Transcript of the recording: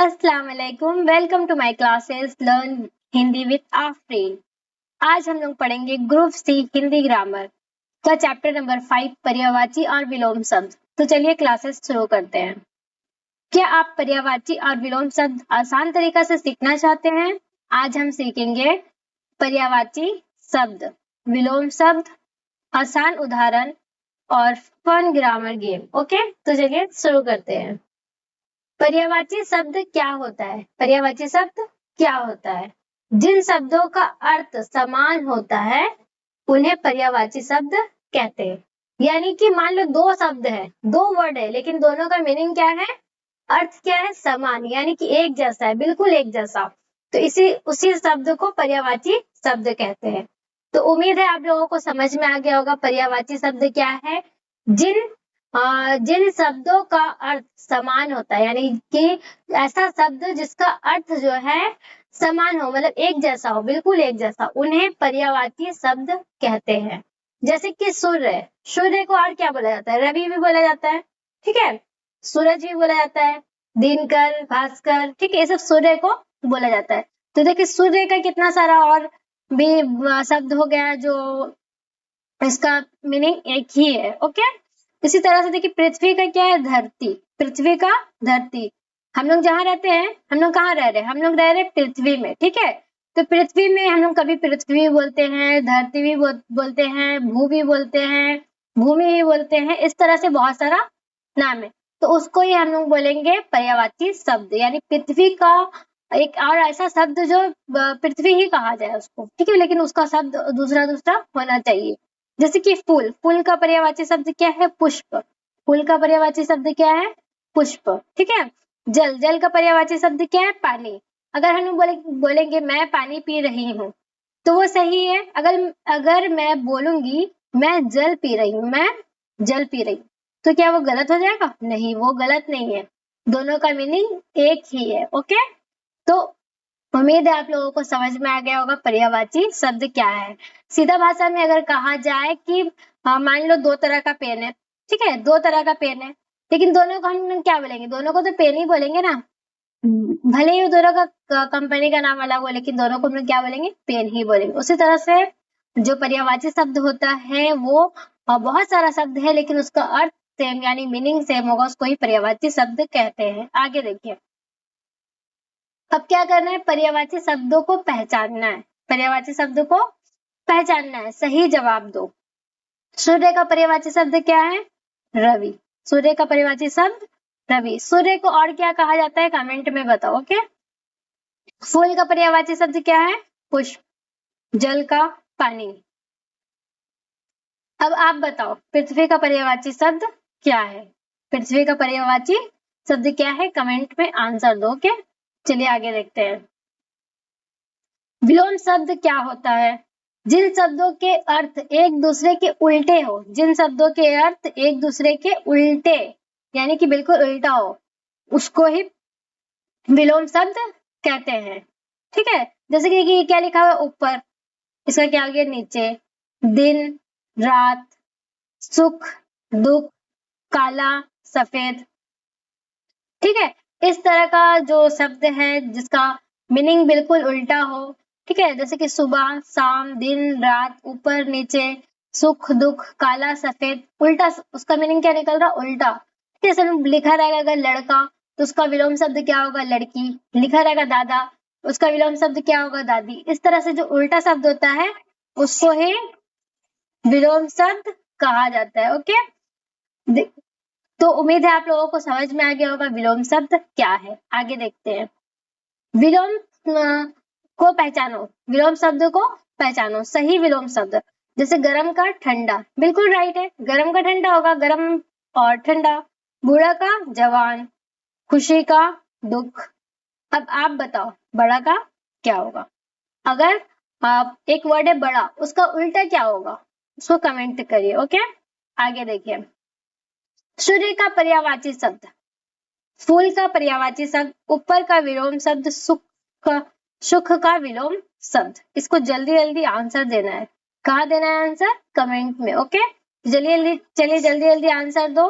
अस्सलाम वालेकुम, welcome to my classes learn Hindi with Afreen. आज हम लोग पढ़ेंगे ग्रुप सी हिंदी ग्रामर का चैप्टर नंबर 5 पर्यायवाची और विलोम शब्द। तो चलिए क्लासेस शुरू करते हैं। क्या आप पर्यायवाची और विलोम शब्द आसान तरीका से सीखना चाहते हैं? आज हम सीखेंगे पर्यायवाची शब्द, विलोम शब्द, आसान उदाहरण और फन ग्रामर गेम। ओके, तो चलिए शुरू करते हैं। पर्यायवाची शब्द क्या होता है? पर्यायवाची शब्द क्या होता है? जिन शब्दों का अर्थ समान होता है उन्हें पर्यायवाची शब्द कहते हैं। यानी कि मान लो दो शब्द है, दो वर्ड है, लेकिन दोनों का मीनिंग क्या है, अर्थ क्या है, समान, यानी कि एक जैसा है, बिल्कुल एक जैसा। तो उसी शब्द को पर्यायवाची शब्द कहते हैं। तो उम्मीद है आप लोगों को समझ में आ गया होगा पर्यायवाची शब्द क्या है। जिन शब्दों का अर्थ समान होता है, यानी कि ऐसा शब्द जिसका अर्थ जो है समान हो, मतलब एक जैसा हो, बिल्कुल एक जैसा, उन्हें पर्यायवाची शब्द कहते हैं। जैसे कि सूर्य, सूर्य को और क्या बोला जाता है? रवि भी बोला जाता है, ठीक है, सूरज भी बोला जाता है, दिनकर, भास्कर, ठीक है, ये सब सूर्य को बोला जाता है। तो देखिए सूर्य का कितना सारा और भी शब्द हो गया जो इसका मीनिंग एक ही है। ओके, इसी तरह से देखिए पृथ्वी का क्या है, धरती, पृथ्वी का धरती। हम लोग जहाँ रहते हैं, हम लोग कहाँ रह रहे हैं, हम लोग रह रहे हैं पृथ्वी में, ठीक है। तो पृथ्वी में हम लोग कभी पृथ्वी बोलते हैं, धरती भी बोलते हैं, भू भी बोलते हैं, भूमि भी बोलते हैं, इस तरह से बहुत सारा नाम है। तो उसको ही हम लोग बोलेंगे पर्यायवाची शब्द, यानी पृथ्वी का एक और ऐसा शब्द जो पृथ्वी ही कहा जाए उसको, ठीक है, लेकिन उसका शब्द दूसरा दूसरा होना चाहिए। जैसे कि फूल, फूल का पर्यायवाची शब्द क्या है, पुष्प, फूल का पर्यायवाची शब्द क्या है, पुष्प, ठीक है। जल, जल का पर्यायवाची शब्द क्या है, पानी। अगर हम बोलेंगे मैं पानी पी रही हूँ तो वो सही है। अगर मैं बोलूंगी मैं जल पी रही हूँ, मैं जल पी रही हूँ, तो क्या वो गलत हो जाएगा? नहीं, वो गलत नहीं है, दोनों का मीनिंग एक ही है। ओके, तो उम्मीद है आप लोगों को समझ में आ गया होगा पर्यायवाची शब्द क्या है। सीधा भाषा में अगर कहा जाए कि मान लो दो तरह का पेन है, ठीक है, दो तरह का पेन है, लेकिन दोनों को हम क्या बोलेंगे? दोनों को तो पेन ही बोलेंगे ना। भले ही दोनों का कंपनी का नाम अलग हो, लेकिन दोनों को हम लोग क्या बोलेंगे? पेन ही बोलेंगे। उसी तरह से जो पर्यायवाची शब्द होता है वो बहुत सारा शब्द है, लेकिन उसका अर्थ सेम यानी मीनिंग सेम होगा, उसको ही पर्यायवाची शब्द कहते हैं। आगे देखिए, अब क्या करना है, पर्यायवाची शब्दों को पहचानना है, पर्यायवाची शब्द को पहचानना है, सही जवाब दो। सूर्य का पर्यायवाची शब्द क्या है? रवि, सूर्य का पर्यायवाची शब्द रवि। सूर्य को और क्या कहा जाता है, कमेंट में बताओ। ओके, फूल का पर्यायवाची शब्द क्या है? पुष्प, जल का पानी। अब आप बताओ पृथ्वी का पर्यायवाची शब्द क्या है? पृथ्वी का पर्यायवाची शब्द क्या है? कमेंट में आंसर दो। ओके, चलिए आगे देखते हैं। विलोम शब्द क्या होता है? जिन शब्दों के अर्थ एक दूसरे के उल्टे हो, जिन शब्दों के अर्थ एक दूसरे के उल्टे यानी कि बिल्कुल उल्टा हो, उसको ही विलोम शब्द कहते हैं, ठीक है। जैसे कि क्या लिखा हुआ ऊपर, इसका क्या आ गया नीचे, दिन रात, सुख दुख, काला सफेद, ठीक है। इस तरह का जो शब्द है जिसका मीनिंग बिल्कुल उल्टा हो, ठीक है, जैसे कि सुबह शाम, दिन रात, ऊपर नीचे, सुख दुख, काला सफेद, उल्टा, उसका मीनिंग क्या निकल रहा? उल्टा। जैसे लिखा रहेगा अगर लड़का तो उसका विलोम शब्द क्या होगा? लड़की। लिखा रहेगा दादा, उसका विलोम शब्द क्या होगा? दादी। इस तरह से जो उल्टा शब्द होता है उसको ही विलोम शब्द कहा जाता है। ओके, तो उम्मीद है आप लोगों को समझ में आ गया होगा विलोम शब्द क्या है। आगे देखते हैं। विलोम को पहचानो, विलोम शब्द को पहचानो, सही विलोम शब्द। जैसे गरम का ठंडा, बिल्कुल राइट है, गरम का ठंडा होगा, गरम और ठंडा। बूढ़ा का जवान, खुशी का दुख। अब आप बताओ बड़ा का क्या होगा? अगर आप एक वर्ड है बड़ा, उसका उल्टा क्या होगा? उसको कमेंट करिए। ओके, आगे देखिए। सूर्य का पर्यायवाची शब्द, फूल का पर्यायवाची शब्द, ऊपर का विलोम शब्द सुख का विलोम शब्द। इसको जल्दी जल्दी आंसर देना है। कहाँ देना है आंसर? कमेंट में। ओके, चलिए जल्दी जल्दी आंसर दो।